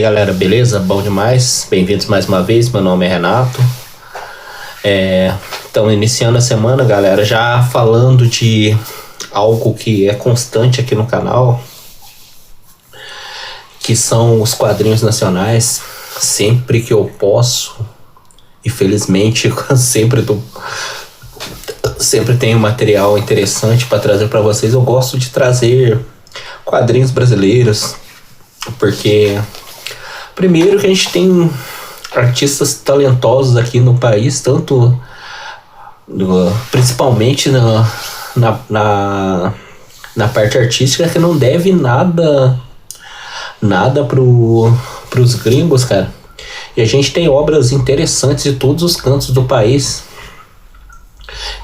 aí galera, beleza? Bom demais, bem-vindos mais uma vez, meu nome é Renato. Então iniciando a semana, galera, já falando de algo que é constante aqui no canal, que são os quadrinhos nacionais. Sempre que eu posso, e felizmente sempre tenho material interessante para trazer para vocês. Eu gosto de trazer quadrinhos brasileiros, porque primeiro que a gente tem artistas talentosos aqui no país, principalmente na parte artística, que não deve nada pros gringos, cara. E a gente tem obras interessantes de todos os cantos do país.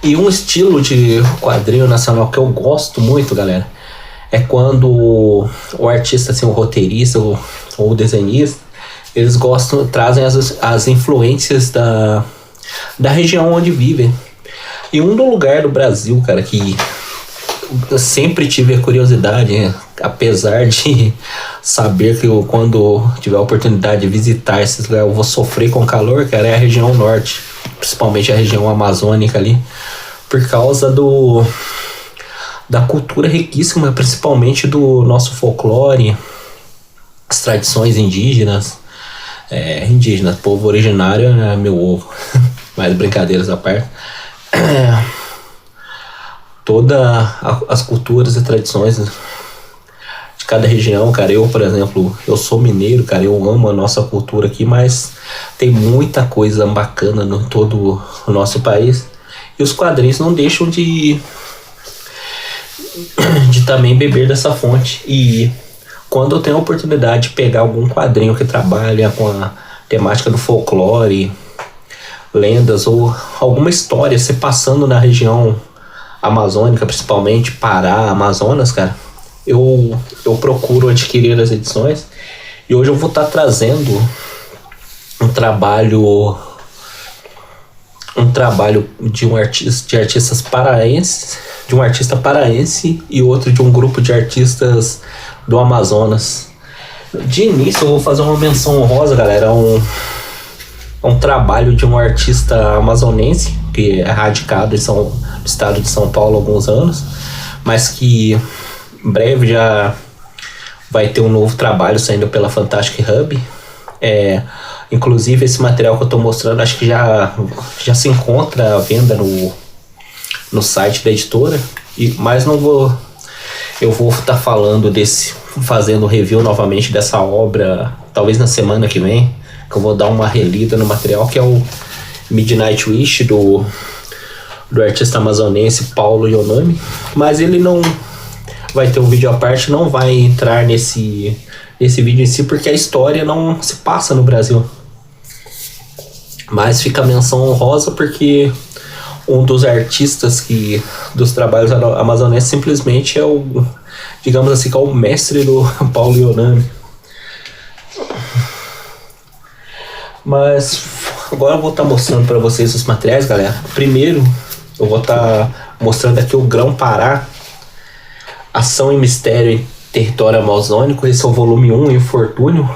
E um estilo de quadrinho nacional que eu gosto muito, galera, é quando o artista, assim, o roteirista ou o desenhista, eles trazem as influências da região onde vivem. E um lugar do Brasil, cara, que eu sempre tive a curiosidade, apesar de saber que quando tiver a oportunidade de visitar esses lugares eu vou sofrer com calor, cara, é a região norte, principalmente a região amazônica ali, por causa da cultura riquíssima, principalmente do nosso folclore, as tradições indígenas, povo originário é meu ovo, mas brincadeiras à parte. Todas as culturas e tradições de cada região, cara. Eu, por exemplo, eu sou mineiro, cara, eu amo a nossa cultura aqui, mas tem muita coisa bacana no todo o nosso país, e os quadrinhos não deixam de também beber dessa fonte. E quando eu tenho a oportunidade de pegar algum quadrinho que trabalha com a temática do folclore, lendas ou alguma história se passando na região amazônica, principalmente Pará, Amazonas, cara, eu procuro adquirir as edições. E hoje eu vou estar trazendo um trabalho de artistas paraenses, de um artista paraense e outro de um grupo de artistas do Amazonas. De início eu vou fazer uma menção honrosa, galera, um trabalho de um artista amazonense que é radicado no estado de São Paulo há alguns anos, mas que em breve já vai ter um novo trabalho saindo pela Fantastic Hub. Inclusive esse material que eu estou mostrando, acho que já se encontra à venda no site da editora, mas eu vou estar fazendo review novamente dessa obra, talvez na semana que vem, que eu vou dar uma relida no material, que é o Midnight Wish do artista amazonense Paulo Yonami. Mas ele não vai ter um vídeo à parte, não vai entrar nesse vídeo em si, porque a história não se passa no Brasil. Mas fica a menção honrosa porque um dos artistas dos trabalhos amazonenses simplesmente digamos assim, que é o mestre do Paulo Yonami. Mas agora eu vou estar mostrando para vocês os materiais, galera. Primeiro eu vou estar mostrando aqui o Grão-Pará, Ação e Mistério em Território Amazônico. Esse é o volume 1, Infortúnio.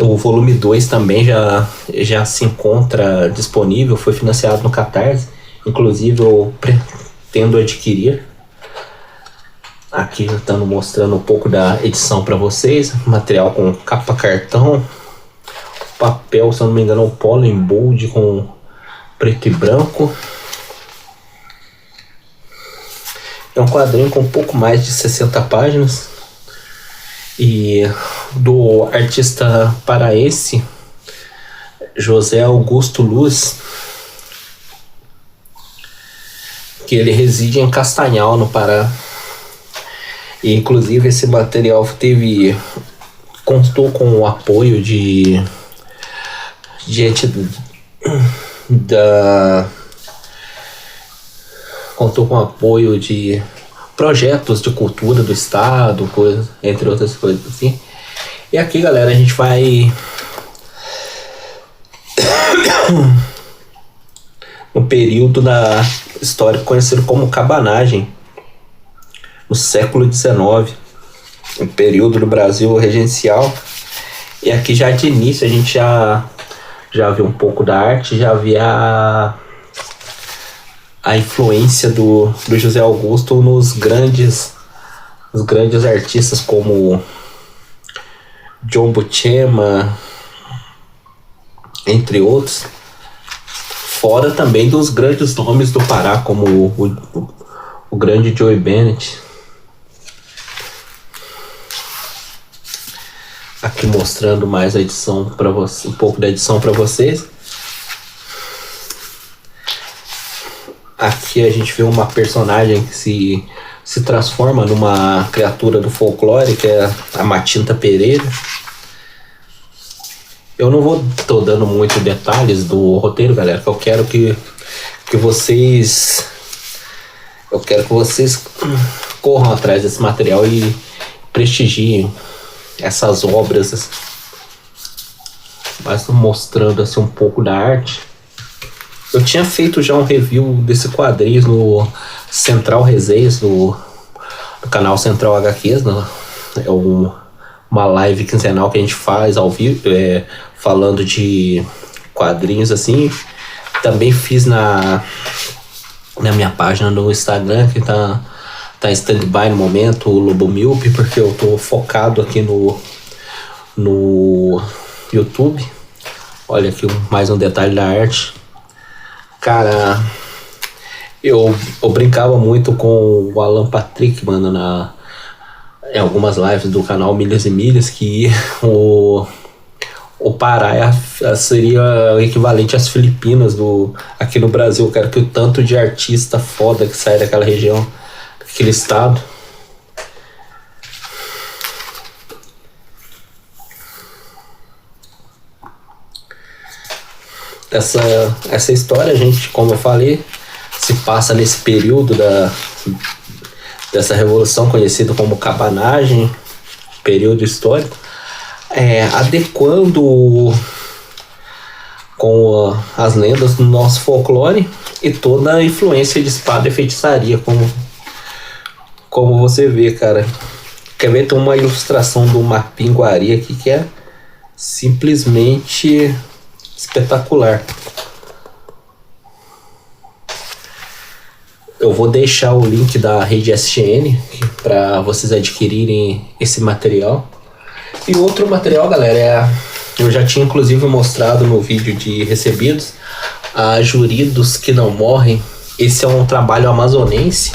O volume 2 também já se encontra disponível, foi financiado no Catarse. Inclusive eu pretendo adquirir. Aqui estando mostrando um pouco da edição para vocês. Material com capa cartão, papel, se eu não me engano, o Pollen Bold com preto e branco. É um quadrinho com um pouco mais de 60 páginas. E do artista paraense José Augusto Luz, que ele reside em Castanhal, no Pará. E inclusive esse material contou com o apoio contou com o apoio de projetos de cultura do estado, entre outras coisas assim. E aqui, galera, a gente vai um período da história conhecido como cabanagem, no século XIX, um período do Brasil regencial, E aqui já de início a gente já viu um pouco da arte, já vi a influência do José Augusto nos grandes artistas como John Buscema, entre outros. Fora também dos grandes nomes do Pará, como o grande Joey Bennett. Aqui mostrando mais a edição para você, um pouco da edição para vocês. Aqui a gente vê uma personagem que se transforma numa criatura do folclore, que é a Matinta Pereira. Eu não tô dando muitos detalhes do roteiro, galera, que eu quero que vocês corram atrás desse material e prestigiem essas obras, mas mostrando assim um pouco da arte. Eu tinha feito já um review desse quadrinho no Central Resenhas, do canal Central HQs, é uma live quinzenal que a gente faz ao vivo, falando de quadrinhos assim. Também fiz na minha página no Instagram, que tá em stand-by no momento, o Lobo Míope, porque eu tô focado aqui no YouTube. Olha aqui mais um detalhe da arte. Cara, eu brincava muito com o Alan Patrick, mano, em algumas lives do canal Milhas e Milhas, que o Pará seria o equivalente às Filipinas aqui no Brasil. Eu quero que o tanto de artista foda que sai daquela região, daquele estado. Essa história, gente, como eu falei, se passa nesse período dessa revolução conhecida como cabanagem, período histórico, adequando com as lendas do nosso folclore e toda a influência de espada e feitiçaria, como você vê, cara. Quer ver? Tem uma ilustração do Mapinguari aqui que é simplesmente espetacular. Eu vou deixar o link da rede SGN para vocês adquirirem esse material. E outro material, galera, eu já tinha inclusive mostrado no vídeo de recebidos, a Juridos que Não Morrem. Esse é um trabalho amazonense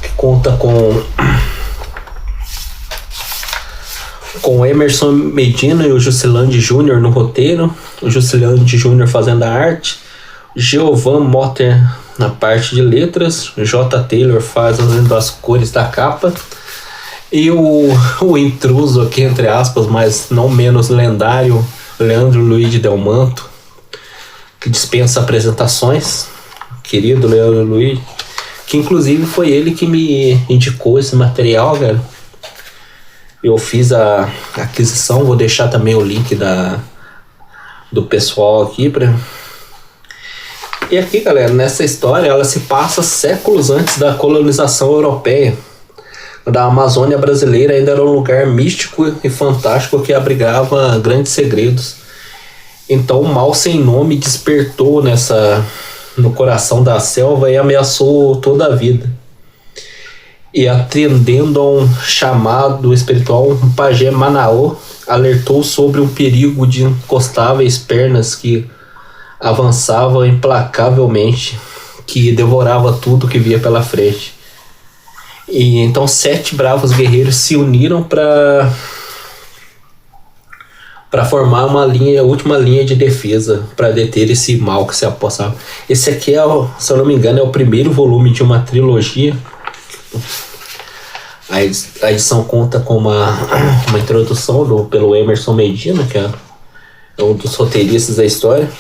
que conta com Emerson Medina e o Jusilande Júnior no roteiro, o Jusilande Júnior fazendo a arte, Giovan Motter na parte de letras, J. Taylor fazendo as cores da capa, e o intruso aqui, entre aspas, mas não menos lendário, Leandro Luiz de Delmanto, que dispensa apresentações, querido Leandro Luiz, que inclusive foi ele que me indicou esse material, velho. Eu fiz a aquisição, vou deixar também o link do pessoal aqui E aqui, galera, nessa história, ela se passa séculos antes da colonização europeia. Da Amazônia brasileira ainda era um lugar místico e fantástico que abrigava grandes segredos. Então o mal sem nome despertou no coração da selva e ameaçou toda a vida. E atendendo a um chamado espiritual, um pajé Manaô alertou sobre um perigo de encostáveis pernas que avançavam implacavelmente, que devorava tudo que via pela frente. E então 7 bravos guerreiros se uniram para formar a última linha de defesa para deter esse mal que se apossava. Esse aqui se eu não me engano, é o primeiro volume de uma trilogia. A edição conta com uma introdução pelo Emerson Medina, que é um dos roteiristas da história.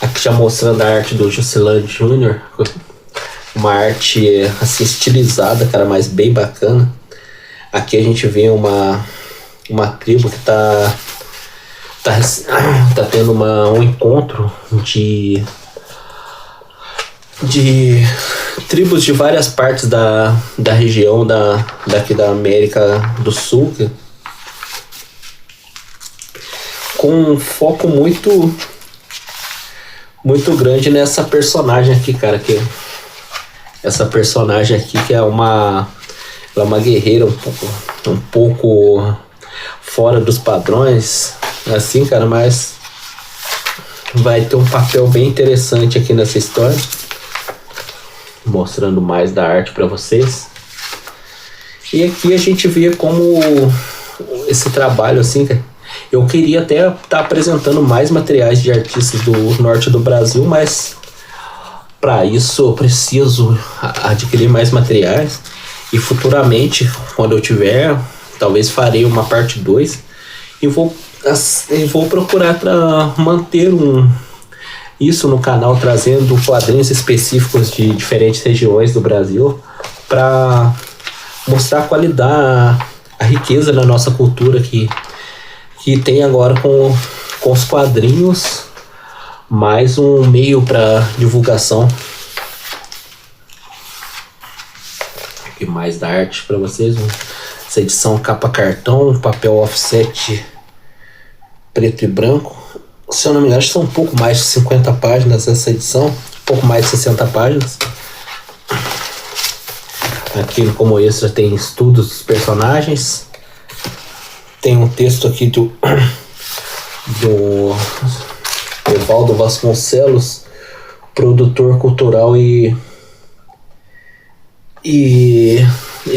Aqui já mostrando a arte do Jusilande Júnior, uma arte assim estilizada, cara, mas bem bacana. Aqui a gente vê uma tribo que tá tendo um encontro de tribos de várias partes da região daqui da América do Sul, com um foco muito grande nessa personagem aqui, cara, que essa personagem aqui que ela é uma guerreira um pouco fora dos padrões, assim, cara, mas vai ter um papel bem interessante aqui nessa história, mostrando mais da arte para vocês. E aqui a gente vê como esse trabalho, assim, eu queria até estar apresentando mais materiais de artistas do norte do Brasil, mas para isso eu preciso adquirir mais materiais, e futuramente, quando eu tiver, talvez farei uma parte 2 e vou procurar manter isso no canal, trazendo quadrinhos específicos de diferentes regiões do Brasil para mostrar a qualidade, a riqueza da nossa cultura que tem agora com os quadrinhos, mais um meio para divulgação. Aqui mais da arte para vocês. Essa edição capa cartão, papel offset preto e branco. Se eu não me engano, são um pouco mais de 50 páginas essa edição, um pouco mais de 60 páginas. Aqui como extra tem estudos dos personagens. Tem um texto aqui do Evaldo Vasconcelos, produtor cultural e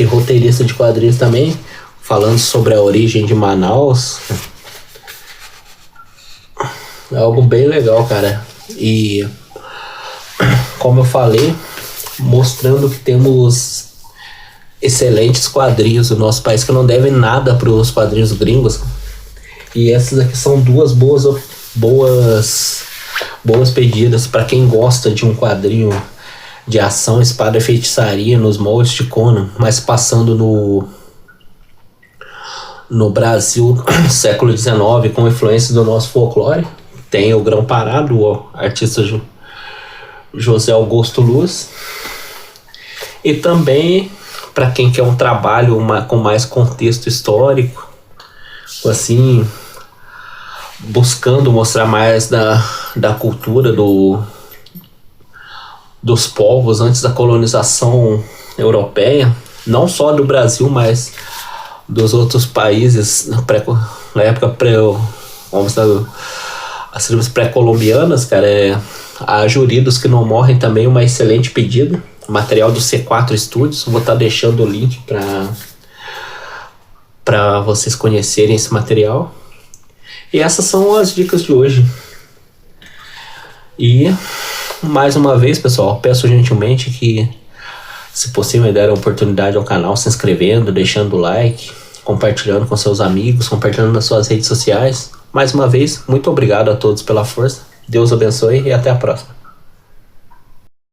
roteirista de quadrinhos também, falando sobre a origem de Manaus. É algo bem legal, cara. E como eu falei, mostrando que temos excelentes quadrinhos no nosso país que não devem nada para os quadrinhos gringos. E essas aqui são duas boas pedidas para quem gosta de um quadrinho de ação, espada e feitiçaria nos moldes de Conan, mas passando no Brasil século XIX, com influência do nosso folclore. Tem o Grão Parado, o artista José Augusto Luz. E também para quem quer um trabalho com mais contexto histórico, assim, buscando mostrar mais da cultura dos povos antes da colonização europeia, não só do Brasil, mas dos outros países na época as tribos pré-colombianas, cara. A Juridos que Não Morrem também, uma excelente pedida, material do C4 Studios. Vou estar deixando o link para vocês conhecerem esse material. E essas são as dicas de hoje. E mais uma vez, pessoal, peço gentilmente que, se possível, deem oportunidade ao canal, se inscrevendo, deixando o like, compartilhando com seus amigos, compartilhando nas suas redes sociais. Mais uma vez, muito obrigado a todos pela força. Deus abençoe e até a próxima.